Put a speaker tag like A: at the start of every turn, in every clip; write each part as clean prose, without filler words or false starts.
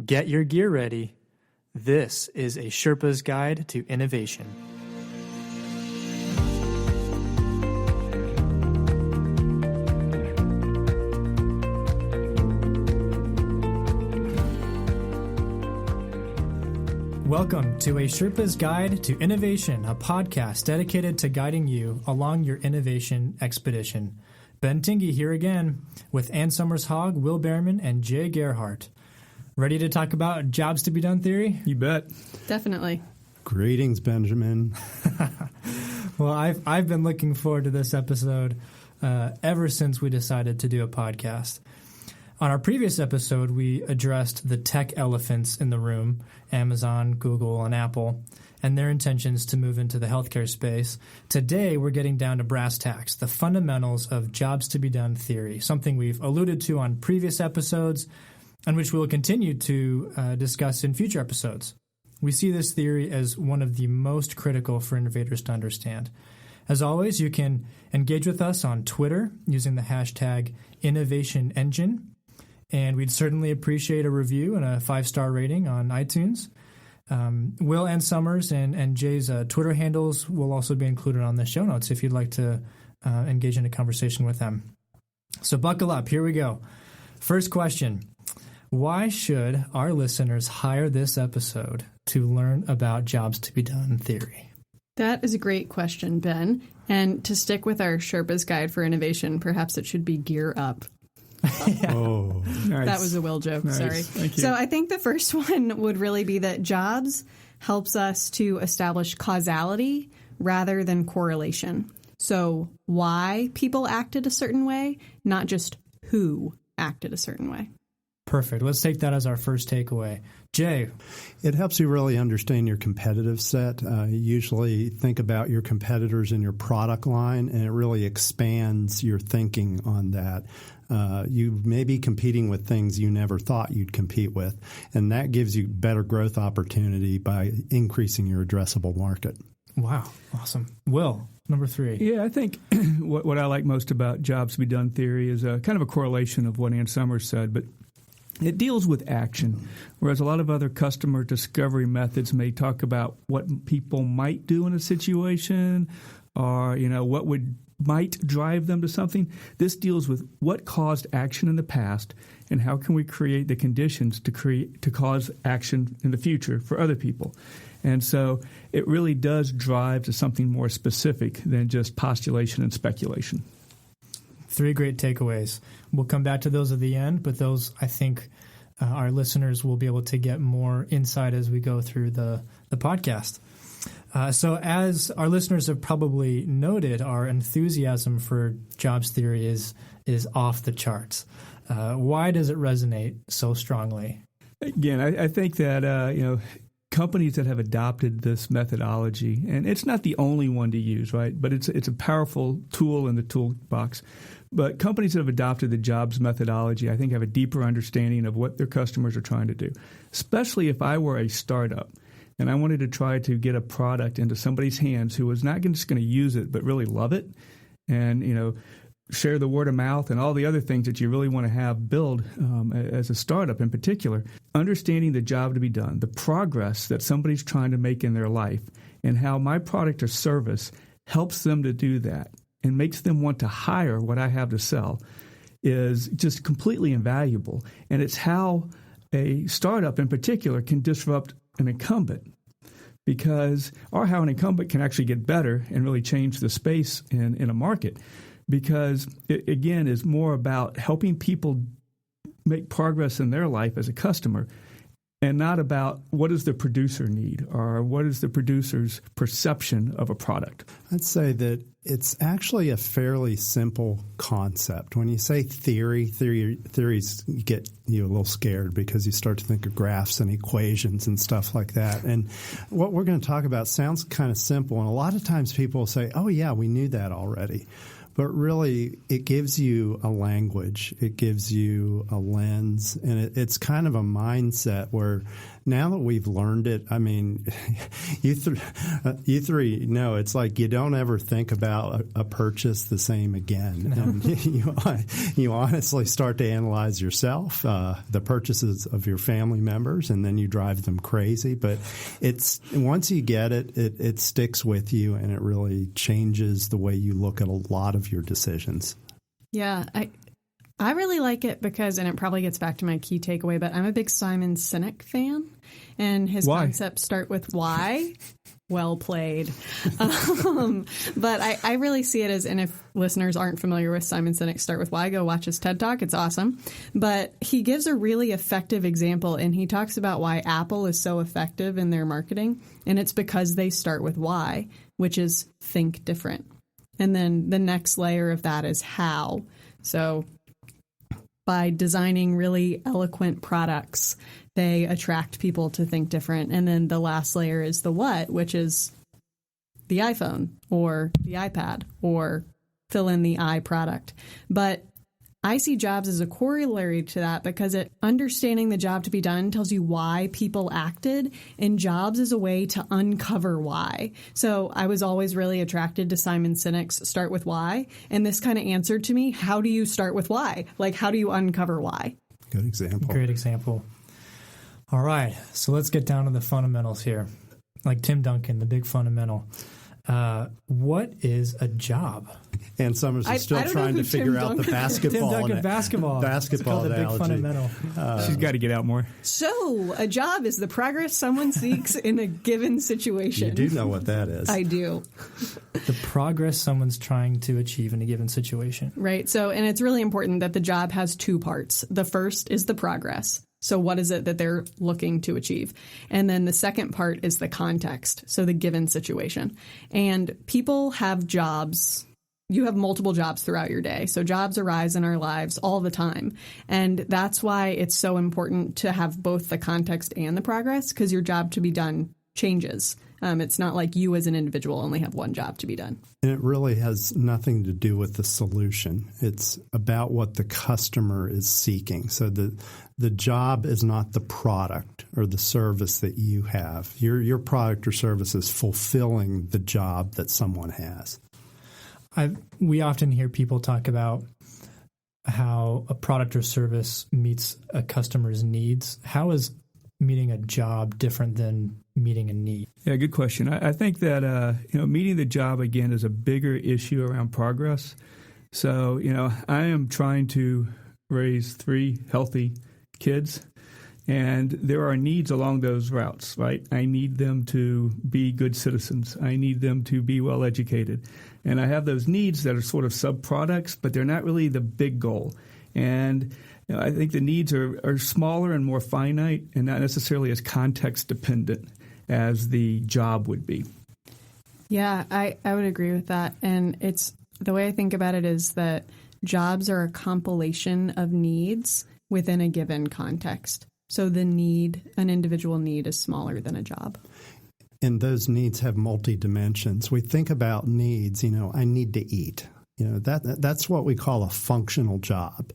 A: Get your gear ready. This is a Sherpa's Guide to Innovation. Welcome to a Sherpa's Guide to Innovation, a podcast dedicated to guiding you along your innovation expedition. Ben Tingey here again with Ann Summers-Hogg, Will Behrman, and Jay Gerhardt. Ready to talk about jobs to be done theory?
B: You bet.
C: Definitely.
D: Greetings, Benjamin.
A: Well, I've been looking forward to this episode ever since we decided to do a podcast. On our previous episode, we addressed the tech elephants in the room, Amazon, Google, and Apple, and their intentions to move into the healthcare space. Today, we're getting down to brass tacks, the fundamentals of jobs to be done theory, something we've alluded to on previous episodes and which we'll continue to discuss in future episodes. We see this theory as one of the most critical for innovators to understand. As always, you can engage with us on Twitter using the hashtag InnovationEngine, and we'd certainly appreciate a review and a 5-star rating on iTunes. Will and Summers and Jay's Twitter handles will also be included on the show notes if you'd like to engage in a conversation with them. So buckle up. Here we go. First question. Why should our listeners hire this episode to learn about jobs to be done theory?
C: That is a great question, Ben. And to stick with our Sherpa's Guide for Innovation, perhaps it should be gear up.
A: Yeah.
D: Oh,
B: Nice.
C: That was a Will joke.
B: Nice.
C: Sorry.
B: Thank you.
C: So I think the first one would really be that jobs helps us to establish causality rather than correlation. So why people acted a certain way, not just who acted a certain way.
A: Perfect. Let's take that as our first takeaway. Jay.
D: it helps you really understand your competitive set. You usually think about your competitors in your product line, and it really expands your thinking on that. You may be competing with things you never thought you'd compete with, and that gives you better growth opportunity by increasing your addressable market.
A: Wow. Awesome. Will, number 3.
B: Yeah, I think what I like most about jobs to be done theory is kind of a correlation of what Ann Summers said, but it deals with action, whereas a lot of other customer discovery methods may talk about what people might do in a situation or, what might drive them to something. This deals with what caused action in the past and how can we create the conditions to cause action in the future for other people. And so it really does drive to something more specific than just postulation and speculation.
A: 3 great takeaways. We'll come back to those at the end, but those, I think, our listeners will be able to get more insight as we go through the podcast. So as our listeners have probably noted, our enthusiasm for jobs theory is off the charts. Why does it resonate so strongly?
B: Again, I think that, companies that have adopted this methodology, and it's not the only one to use, right? But it's a powerful tool in the toolbox. But companies that have adopted the jobs methodology, I think, have a deeper understanding of what their customers are trying to do. Especially if I were a startup and I wanted to try to get a product into somebody's hands who was not just going to use it, but really love it and, share the word of mouth and all the other things that you really want to have build as a startup in particular. Understanding the job to be done, the progress that somebody's trying to make in their life, and how my product or service helps them to do that and makes them want to hire what I have to sell is just completely invaluable. And it's how a startup in particular can disrupt an incumbent, or how an incumbent can actually get better and really change the space in a market. Because it, again, is more about helping people make progress in their life as a customer and not about what does the producer need or what is the producer's perception of a product.
D: I'd say that it's actually a fairly simple concept. When you say theories get you a little scared because you start to think of graphs and equations and stuff like that. And what we're going to talk about sounds kind of simple. And a lot of times people will say, oh, yeah, we knew that already. but really it gives you a language, it gives you a lens, and it's kind of a mindset where now that we've learned it, I mean, you three know it's like you don't ever think about a purchase the same again. No. And you honestly start to analyze yourself, the purchases of your family members, and then you drive them crazy. But it's once you get it, it sticks with you, and it really changes the way you look at a lot of your decisions.
C: Yeah, I really like it because, and it probably gets back to my key takeaway, but I'm a big Simon Sinek fan, and his concepts start with why. Well played. But I really see it as, and if listeners aren't familiar with Simon Sinek, Start With Why, go watch his TED Talk. It's awesome. But he gives a really effective example, and he talks about why Apple is so effective in their marketing, and it's because they start with why, which is think different. And then the next layer of that is how. So by designing really eloquent products, they attract people to think different. And then the last layer is the what, which is the iPhone or the iPad or fill in the I product. But I see jobs as a corollary to that because understanding the job to be done tells you why people acted, and jobs is a way to uncover why. So I was always really attracted to Simon Sinek's Start With Why, and this kind of answered to me, how do you start with why? Like, how do you uncover why?
D: Good example.
A: Great example. All right, so let's get down to the fundamentals here. Like Tim Duncan, the big fundamental. What is a job?
D: And Summers is still trying to figure out the basketball.
A: Tim Duncan basketball.
D: Basketball
A: it's
D: analogy.
A: The big fundamental.
B: She's got to get out more.
C: So, a job is the progress someone seeks in a given situation.
D: You do know what that is.
C: I do.
A: The progress someone's trying to achieve in a given situation.
C: Right. So, and it's really important that the job has two parts. The first is the progress. So what is it that they're looking to achieve? And then the second part is the context, so the given situation. And people have jobs. You have multiple jobs throughout your day. So jobs arise in our lives all the time. And that's why it's so important to have both the context and the progress, because your job to be done changes. It's not like you as an individual only have one job to be done.
D: And it really has nothing to do with the solution. It's about what the customer is seeking. So the job is not the product or the service that you have. Your product or service is fulfilling the job that someone has.
A: We often hear people talk about how a product or service meets a customer's needs. How is meeting a job different than meeting a need?
B: Yeah, good question. I think that meeting the job again is a bigger issue around progress. So I am trying to raise 3 healthy kids, and there are needs along those routes, right? I need them to be good citizens. I need them to be well educated, and I have those needs that are sort of sub-products, but they're not really the big goal. And I think the needs are smaller and more finite and not necessarily as context dependent as the job would be.
C: Yeah, I would agree with that. And it's the way I think about it is that jobs are a compilation of needs within a given context. So an individual need is smaller than a job.
D: And those needs have multi-dimensions. We think about needs, I need to eat. That's what we call a functional job.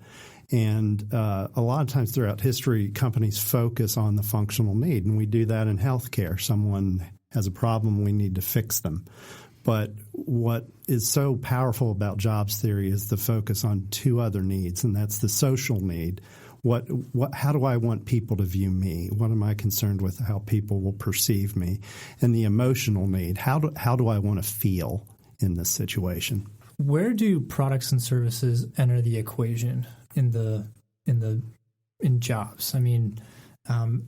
D: And a lot of times throughout history, companies focus on the functional need, and we do that in healthcare. Someone has a problem, we need to fix them. But what is so powerful about jobs theory is the focus on 2 other needs, and that's the social need. How do I want people to view me? What am I concerned with how people will perceive me? And the emotional need. How do I want to feel in this situation?
A: Where do products and services enter the equation in jobs? I mean,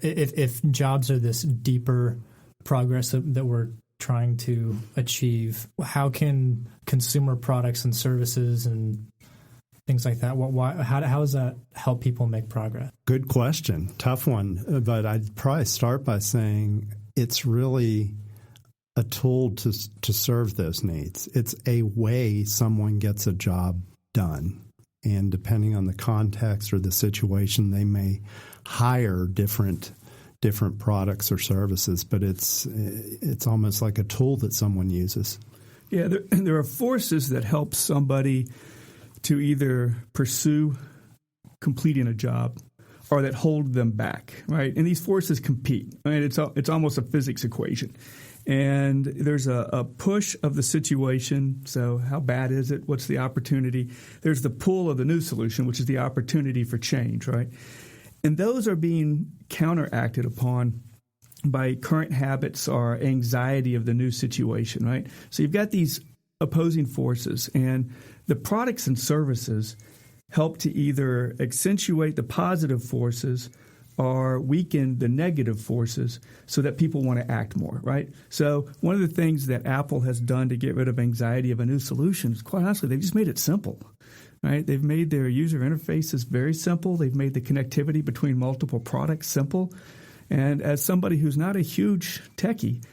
A: if jobs are this deeper progress that we're trying to achieve, how can consumer products and services and things like that, how does that help people make progress?
D: Good question. Tough one. But I'd probably start by saying it's really a tool to serve those needs. It's a way someone gets a job done. And depending on the context or the situation, they may hire different products or services, but it's almost like a tool that someone uses.
B: Yeah, there are forces that help somebody to either pursue completing a job or that hold them back, right? And these forces compete. I mean, it's almost a physics equation. And there's a push of the situation. So how bad is it? What's the opportunity? There's the pull of the new solution, which is the opportunity for change, right? And those are being counteracted upon by current habits or anxiety of the new situation, right? So you've got these opposing forces, and the products and services help to either accentuate the positive forces or weaken the negative forces so that people want to act more, right? So one of the things that Apple has done to get rid of anxiety of a new solution is, quite honestly, they've just made it simple, right? They've made their user interfaces very simple. They've made the connectivity between multiple products simple. And as somebody who's not a huge techie,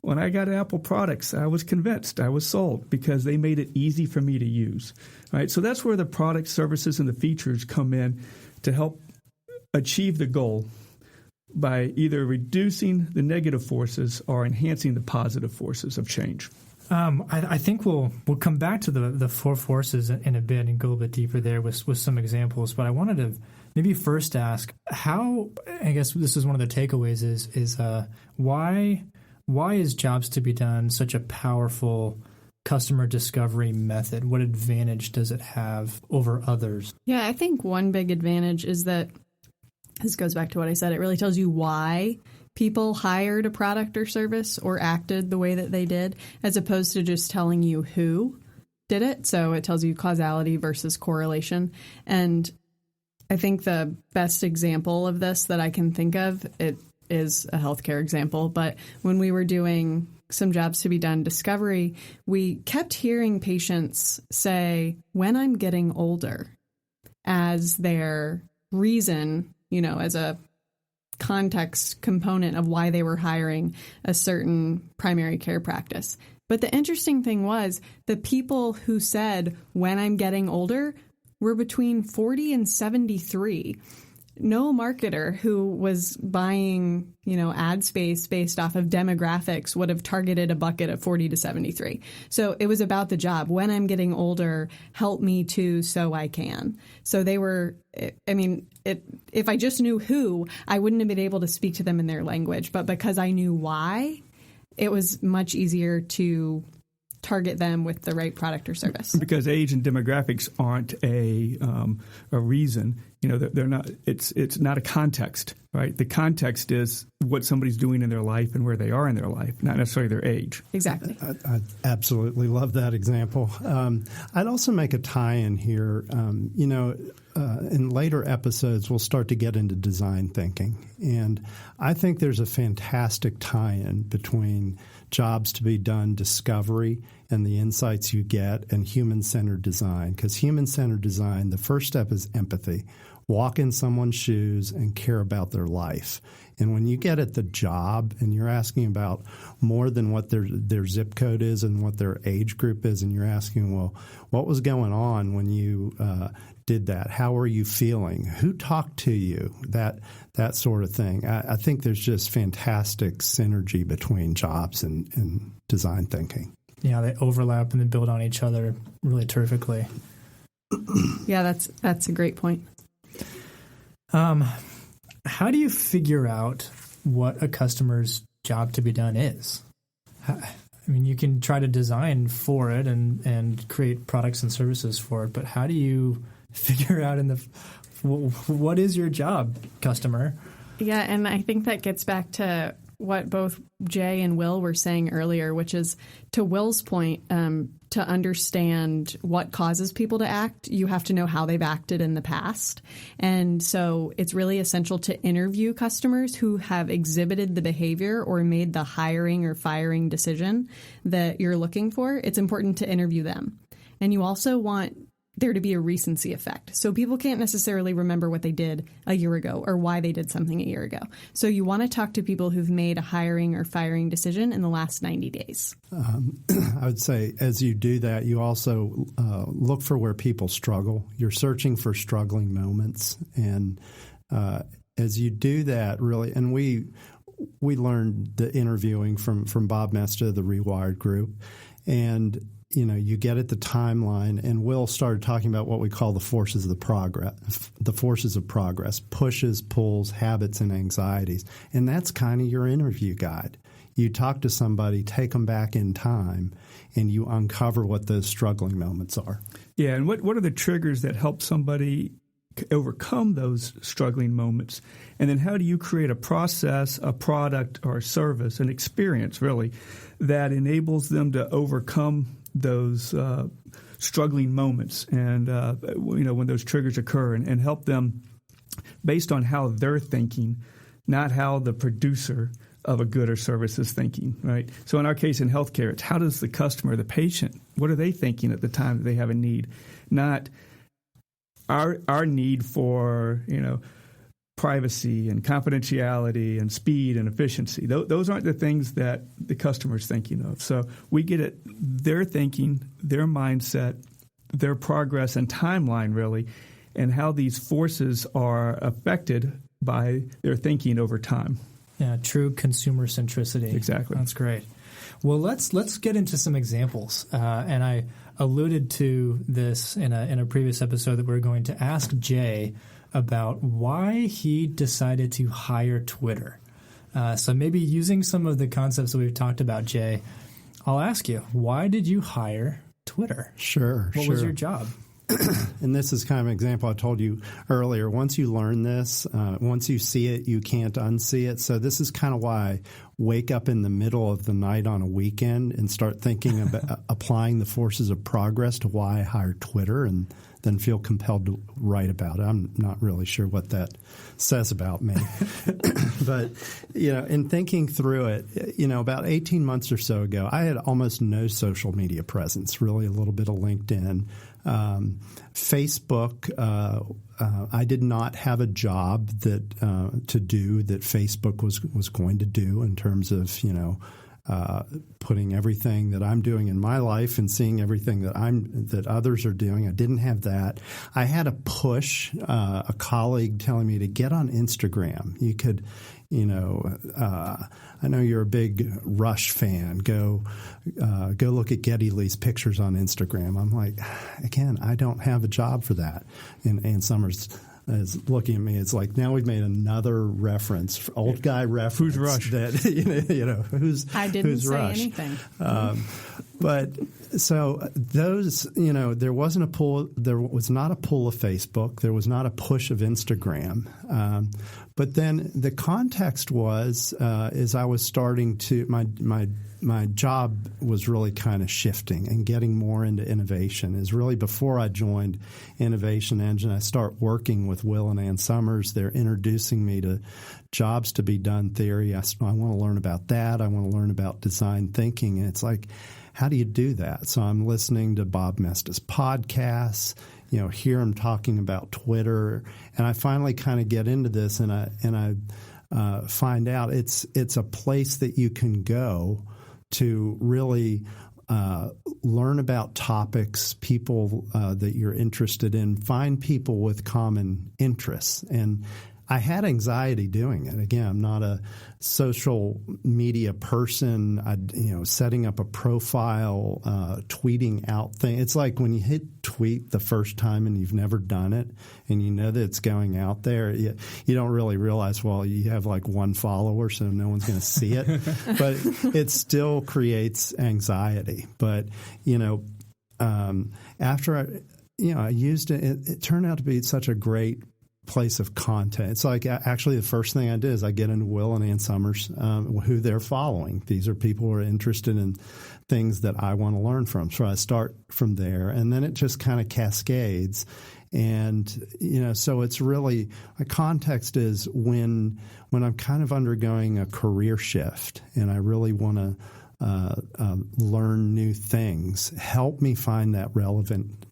B: when I got Apple products, I was convinced, I was sold, because they made it easy for me to use, right? So that's where the products, services, and the features come in to help achieve the goal by either reducing the negative forces or enhancing the positive forces of change.
A: I think we'll come back to the four forces in a bit and go a bit deeper there with some examples. But I wanted to maybe first ask how, I guess this is one of the takeaways, is why is Jobs to be Done such a powerful customer discovery method? What advantage does it have over others?
C: Yeah, I think one big advantage is that, this goes back to what I said, it really tells you why people hired a product or service or acted the way that they did, as opposed to just telling you who did it. So it tells you causality versus correlation. And I think the best example of this that I can think of, it is a healthcare example, but when we were doing some Jobs to be Done discovery, we kept hearing patients say, when I'm getting older, as their reason, as a context component of why they were hiring a certain primary care practice. But the interesting thing was the people who said, when I'm getting older, were between 40 and 73. No marketer who was buying, ad space based off of demographics would have targeted a bucket of 40 to 73. So it was about the job. When I'm getting older, help me too so I can. So they were, if I just knew who, I wouldn't have been able to speak to them in their language. But because I knew why, it was much easier to target them with the right product or service.
B: Because age and demographics aren't a reason. They're not. It's not a context, right? The context is what somebody's doing in their life and where they are in their life, not necessarily their age.
C: Exactly.
D: I absolutely love that example. I'd also make a tie-in here. In later episodes, we'll start to get into design thinking, and I think there's a fantastic tie-in between Jobs to be Done discovery and the insights you get, and human-centered design. Because human-centered design, the first step is empathy. Walk in someone's shoes and care about their life. And when you get at the job and you're asking about more than what their zip code is and what their age group is, and you're asking, well, what was going on when you did that? How are you feeling? Who talked to you? That sort of thing. I think there's just fantastic synergy between Jobs and design thinking.
A: Yeah, they overlap and they build on each other really terrifically.
C: Yeah, that's a great point.
A: How do you figure out what a customer's job to be done is? You can try to design for it and create products and services for it, but how do you figure out what is your job, customer?
C: Yeah, and I think that gets back to what both Jay and Will were saying earlier, which is, to Will's point, to understand what causes people to act, you have to know how they've acted in the past. And so it's really essential to interview customers who have exhibited the behavior or made the hiring or firing decision that you're looking for. It's important to interview them. And you also want there to be a recency effect. So people can't necessarily remember what they did a year ago or why they did something a year ago. So you want to talk to people who've made a hiring or firing decision in the last 90 days.
D: I would say as you do that, you also look for where people struggle. You're searching for struggling moments. And as you do that, really, and we learned the interviewing from Bob Mesta, the Rewired Group. And you get at the timeline, and Will started talking about what we call the forces of progress, pushes, pulls, habits, and anxieties. And that's kind of your interview guide. You talk to somebody, take them back in time, and you uncover what those struggling moments are.
B: Yeah, and what are the triggers that help somebody overcome those struggling moments? And then how do you create a process, a product, or a service, an experience, really, that enables them to overcome those struggling moments and when those triggers occur, and help them based on how they're thinking, not how the producer of a good or service is thinking, right? So in our case in healthcare, it's how does the customer, the patient, what are they thinking at the time that they have a need? Not our need for, privacy and confidentiality and speed and efficiency. Those aren't the things that the customer's thinking of. So we get at their thinking, their mindset, their progress and timeline, really, and how these forces are affected by their thinking over time.
A: Yeah, true consumer centricity.
B: Exactly.
A: That's great. Well, let's get into some examples. And I alluded to this in a previous episode that we're going to ask Jay about why he decided to hire Twitter. So maybe using some of the concepts that we've talked about, Jay, I'll ask you, why did you hire Twitter?
D: Sure.
A: What was your job?
D: And this is kind of an example I told you earlier. Once you learn this, once you see it, you can't unsee it. So this is kind of why I wake up in the middle of the night on a weekend and start thinking about applying the forces of progress to why I hired Twitter, and then feel compelled to write about it. I'm not really sure what that says about me. But, in thinking through it, about 18 months or so ago, I had almost no social media presence, really a little bit of LinkedIn. Facebook, I did not have a job to do that Facebook was going to do in terms of, putting everything that I'm doing in my life and seeing everything that others are doing. I didn't have that. I had a push, a colleague telling me to get on Instagram. You could, I know you're a big Rush fan. Go look at Geddy Lee's pictures on Instagram. I'm like, again, I don't have a job for that. And Ann Summers is looking at me. It's like, now we've made another reference, old guy reference.
B: Who's Rush?
D: That who's
C: I didn't
D: who's
C: say
D: Rush?
C: anything.
D: But so those, there wasn't a pull. There was not a pull of Facebook. There was not a push of Instagram. But then the context was, as I was starting to my job was really kind of shifting and getting more into innovation. Is really before I joined Innovation Engine. I start working with Will and Ann Summers. They're introducing me to jobs to be done theory. I want to learn about that. I want to learn about design thinking. And it's like, how do you do that? So I'm listening to Bob Mesta's podcasts, hear him talking about Twitter, and I finally kind of get into this, and I find out it's a place that you can go to really learn about topics, people that you're interested in, find people with common interests. And I had anxiety doing it. Again, I'm not a social media person. Setting up a profile, tweeting out things. It's like when you hit tweet the first time and you've never done it, and you know that it's going out there, you don't really realize, well, you have like one follower, so no one's going to see it. But it still creates anxiety. But, after I used it, it turned out to be such a great place of content. It's like actually the first thing I did is I get into Will and Ann Summers, who they're following. These are people who are interested in things that I want to learn from. So I start from there, and then it just kind of cascades. And, so it's really, my context is when I'm kind of undergoing a career shift and I really want to learn new things, help me find that relevant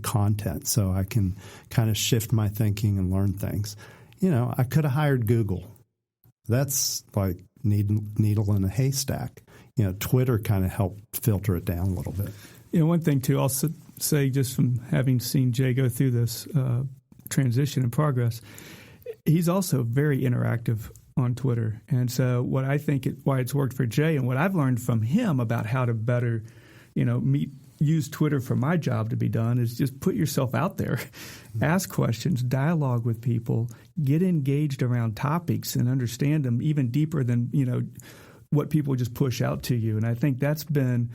D: content so I can kind of shift my thinking and learn things. I could have hired Google. That's like needle in a haystack. Twitter kind of helped filter it down a little bit.
B: One thing too, I'll say just from having seen Jay go through this transition and progress, he's also very interactive on Twitter. And so what I think why it's worked for Jay and what I've learned from him about how to better, use Twitter for my job to be done is just put yourself out there, ask questions, dialogue with people, get engaged around topics and understand them even deeper than, what people just push out to you. And I think that's been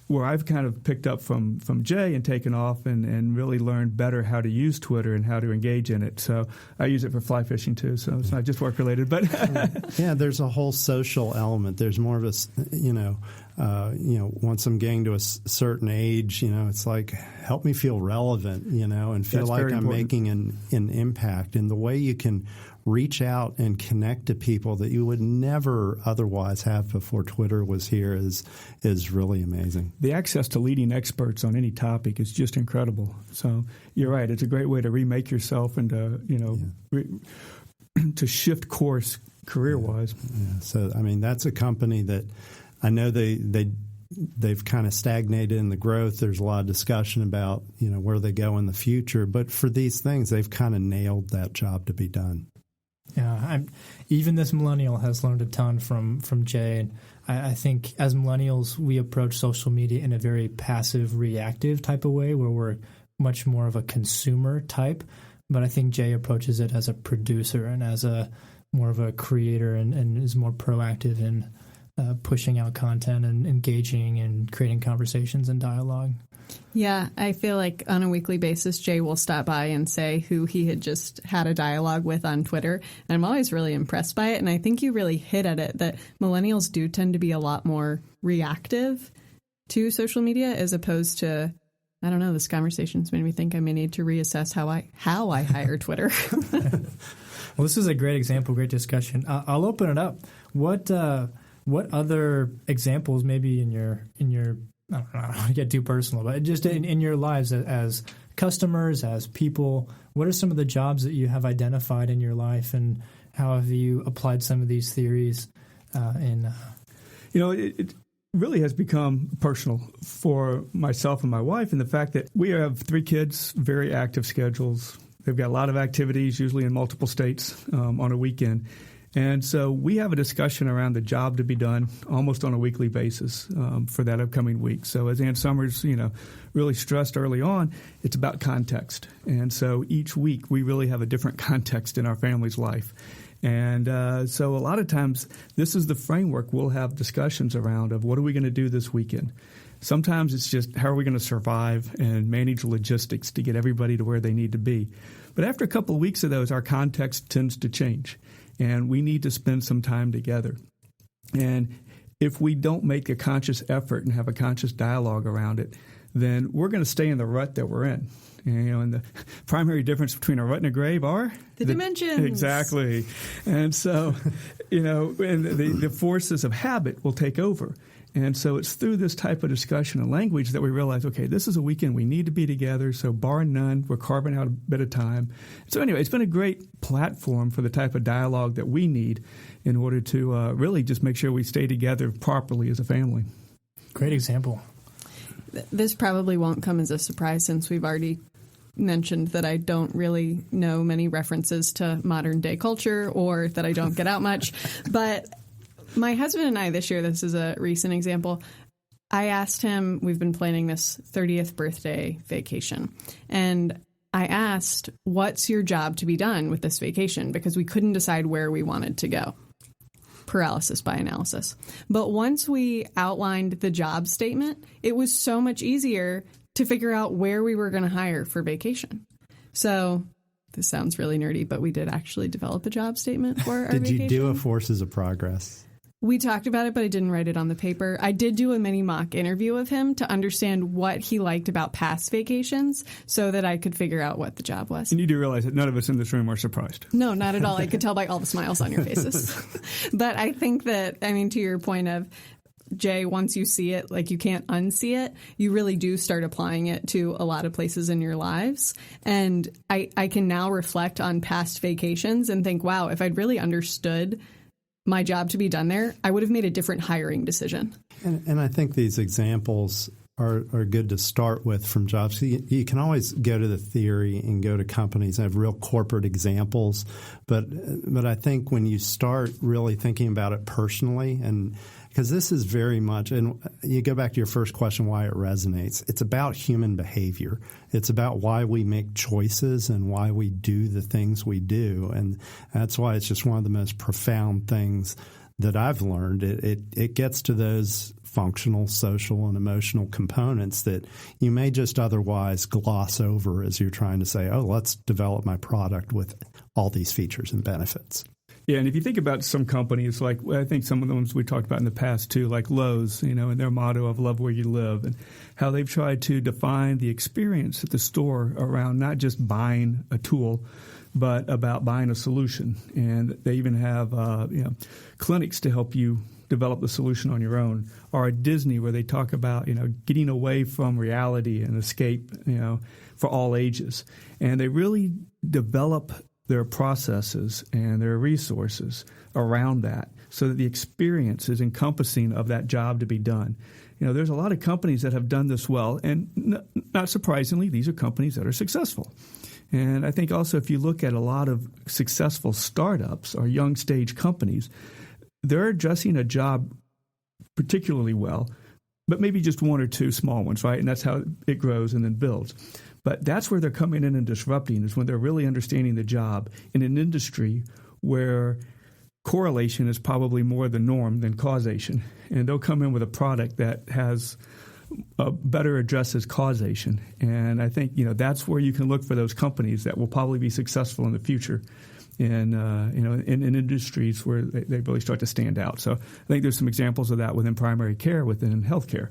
B: where I've kind of picked up from Jay and taken off and really learned better how to use Twitter and how to engage in it. So I use it for fly fishing too. So it's not just work related, but
D: yeah, there's a whole social element. There's more of a, once I'm getting to a certain age, it's like, help me feel relevant, and feel
B: That's
D: like I'm
B: important.
D: making an impact. And the way you can reach out and connect to people that you would never otherwise have before Twitter was here is really amazing.
B: The access to leading experts on any topic is just incredible. So you're right. It's a great way to remake yourself and to, to shift course career-wise.
D: Yeah. So, that's a company that I know they've kind of stagnated in the growth. There's a lot of discussion about, where they go in the future. But for these things, they've kind of nailed that job to be done.
A: Yeah, even this millennial has learned a ton from Jay. And I think as millennials, we approach social media in a very passive, reactive type of way where we're much more of a consumer type. But I think Jay approaches it as a producer and as a more of a creator and is more proactive in pushing out content and engaging and creating conversations and dialogue.
C: Yeah, I feel like on a weekly basis, Jay will stop by and say who he had just had a dialogue with on Twitter. And I'm always really impressed by it. And I think you really hit at it that millennials do tend to be a lot more reactive to social media as opposed to, I don't know, this conversation's made me think I may need to reassess how I hire Twitter.
A: Well, this is a great example, great discussion. I'll open it up. What other examples maybe in your I don't want to get too personal, but just in your lives as customers, as people, what are some of the jobs that you have identified in your life, and how have you applied some of these theories
B: It really has become personal for myself and my wife in the fact that we have 3 kids, very active schedules. They've got a lot of activities, usually in multiple states on a weekend. And so we have a discussion around the job to be done almost on a weekly basis for that upcoming week. So as Ann Summers, really stressed early on, it's about context. And so each week we really have a different context in our family's life. And so a lot of times this is the framework we'll have discussions around of what are we going to do this weekend. Sometimes it's just how are we going to survive and manage logistics to get everybody to where they need to be. But after a couple of weeks of those, our context tends to change. And we need to spend some time together. And if we don't make a conscious effort and have a conscious dialogue around it, then we're going to stay in the rut that we're in. And the primary difference between a rut and a grave are
C: The dimensions.
B: Exactly. And so, and the forces of habit will take over. And so it's through this type of discussion and language that we realize, okay, this is a weekend we need to be together. So bar none, we're carving out a bit of time. So anyway, it's been a great platform for the type of dialogue that we need in order to really just make sure we stay together properly as a family.
A: Great example.
C: This probably won't come as a surprise since we've already mentioned that I don't really know many references to modern day culture or that I don't get out much. But my husband and I this year, this is a recent example, I asked him, we've been planning this 30th birthday vacation, and I asked, what's your job to be done with this vacation? Because we couldn't decide where we wanted to go. Paralysis by analysis. But once we outlined the job statement, it was so much easier to figure out where we were going to hire for vacation. So this sounds really nerdy, but we did actually develop a job statement for our vacation.
D: Did you do a Forces of Progress?
C: We talked about it, but I didn't write it on the paper. I did do a mini mock interview of him to understand what he liked about past vacations so that I could figure out what the job was.
B: And you do realize that none of us in this room are surprised.
C: No, not at all. I could tell by all the smiles on your faces. But I think that, to your point of, Jay, once you see it, like you can't unsee it, you really do start applying it to a lot of places in your lives. And I can now reflect on past vacations and think, wow, if I'd really understood my job to be done there, I would have made a different hiring decision.
D: And I think these examples are good to start with from jobs. You can always go to the theory and go to companies and have real corporate examples, but I think when you start really thinking about it personally, and because this is very much, and you go back to your first question, why it resonates. It's about human behavior. It's about why we make choices and why we do the things we do, and that's why it's just one of the most profound things that I've learned. It gets to those functional, social, and emotional components that you may just otherwise gloss over as you're trying to say, oh, let's develop my product with all these features and benefits.
B: Yeah, and if you think about some companies, like I think some of the ones we talked about in the past too, like Lowe's, and their motto of love where you live, and how they've tried to define the experience at the store around not just buying a tool, but about buying a solution. And they even have clinics to help you develop the solution on your own. Or at Disney, where they talk about getting away from reality and escape for all ages. And they really develop their processes and their resources around that so that the experience is encompassing of that job to be done. There's a lot of companies that have done this well, and not surprisingly, these are companies that are successful. And I think also if you look at a lot of successful startups or young stage companies, they're addressing a job particularly well, but maybe just one or two small ones, right? And that's how it grows and then builds. But that's where they're coming in and disrupting, is when they're really understanding the job in an industry where correlation is probably more the norm than causation. And they'll come in with a product that has better addresses causation. And I think, that's where you can look for those companies that will probably be successful in the future in industries where they really start to stand out. So I think there's some examples of that within primary care, within healthcare.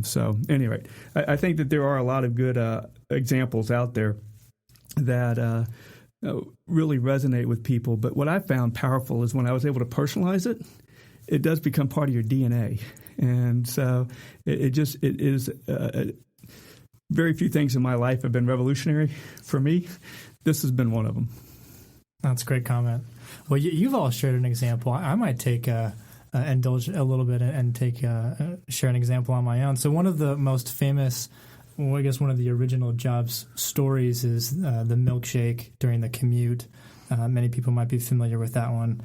B: So anyway, I think that there are a lot of good examples out there that really resonate with people. But what I found powerful is when I was able to personalize it, it does become part of your DNA. And so it is very few things in my life have been revolutionary for me. This has been one of them.
A: That's a great comment. Well, you've all shared an example. I might take indulge a little bit and share an example on my own. So one of the most famous, well, I guess one of the original Jobs stories is the milkshake during the commute. Many people might be familiar with that one.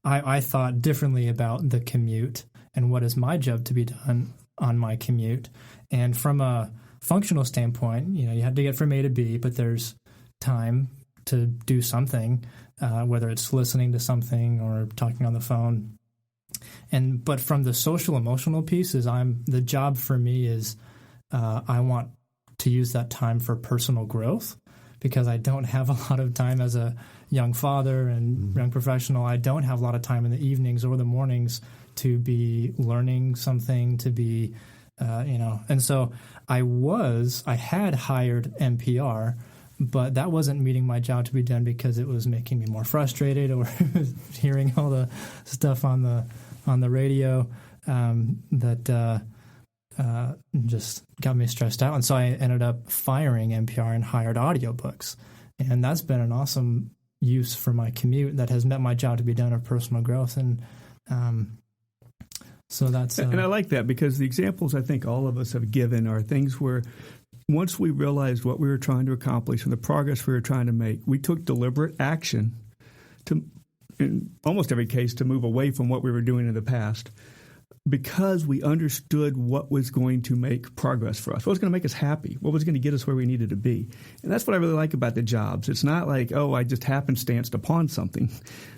A: I thought differently about the commute and what is my job to be done on my commute. And from a functional standpoint, you have to get from A to B, but there's time to do something, whether it's listening to something or talking on the phone. But from the social emotional piece, the job for me is I want to use that time for personal growth, because I don't have a lot of time as a young father and young professional. I don't have a lot of time in the evenings or the mornings to be learning something, to be, And so I had hired NPR, but that wasn't meeting my job to be done because it was making me more frustrated, or hearing all the stuff on the radio that just got me stressed out. And so I ended up firing NPR and hired audiobooks. And that's been an awesome use for my commute that has met my job to be done of personal growth. And so that's...
B: And I like that, because the examples I think all of us have given are things where once we realized what we were trying to accomplish and the progress we were trying to make, we took deliberate action to, in almost every case, to move away from what we were doing in the past, because we understood what was going to make progress for us, what was going to make us happy, what was going to get us where we needed to be. And that's what I really like about the jobs. It's not like, I just happenstanced upon something.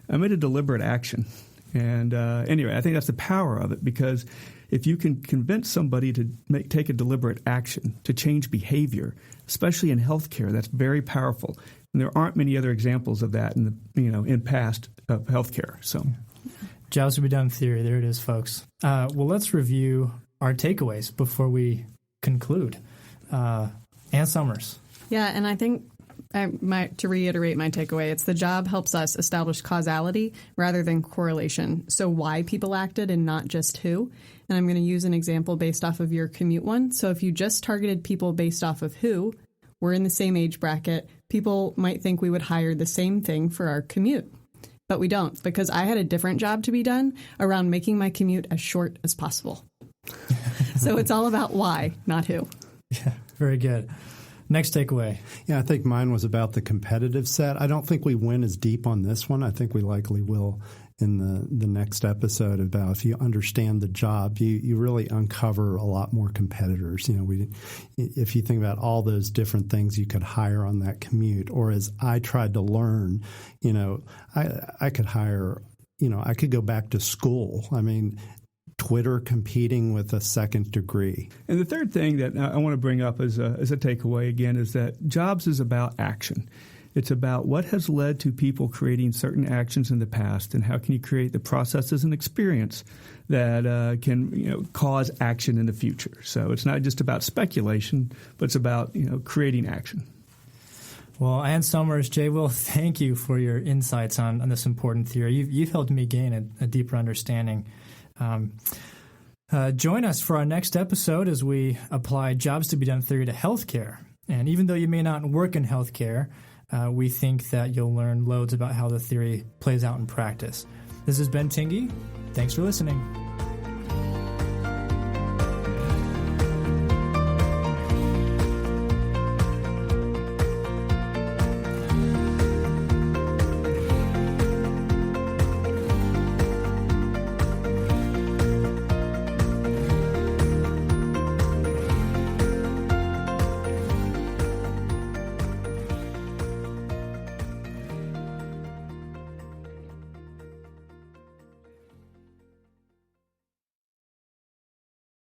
B: I made a deliberate action. And anyway, I think that's the power of it, because if you can convince somebody to take a deliberate action to change behavior, especially in healthcare, that's very powerful. And there aren't many other examples of that in past of healthcare. So,
A: jobs to be done theory. There it is, folks. Well, let's review our takeaways before we conclude. Ann Summers.
C: Yeah, and I think to reiterate my takeaway, it's the job helps us establish causality rather than correlation. So why people acted and not just who. And I'm going to use an example based off of your commute one. So if you just targeted people based off of who, we're in the same age bracket, people might think we would hire the same thing for our commute. But we don't, because I had a different job to be done around making my commute as short as possible. So it's all about why, not who.
A: Yeah, very good. Next takeaway.
D: Yeah, I think mine was about the competitive set. I don't think we went as deep on this one. I think we likely will in the next episode about if you understand the job, you really uncover a lot more competitors. If you think about all those different things you could hire on that commute, or as I tried to learn, I could hire, I could go back to school. I mean, Twitter competing with a second degree.
B: And the third thing that I want to bring up as a takeaway again is that jobs is about action. It's about what has led to people creating certain actions in the past, and how can you create the processes and experience that can cause action in the future. So it's not just about speculation, but it's about creating action.
A: Well, Ann Summers, Jay Will, thank you for your insights on this important theory. You've helped me gain a deeper understanding. Join us for our next episode as we apply jobs to be done theory to healthcare. And even though you may not work in healthcare, we think that you'll learn loads about how the theory plays out in practice. This is Ben Tingey. Thanks for listening.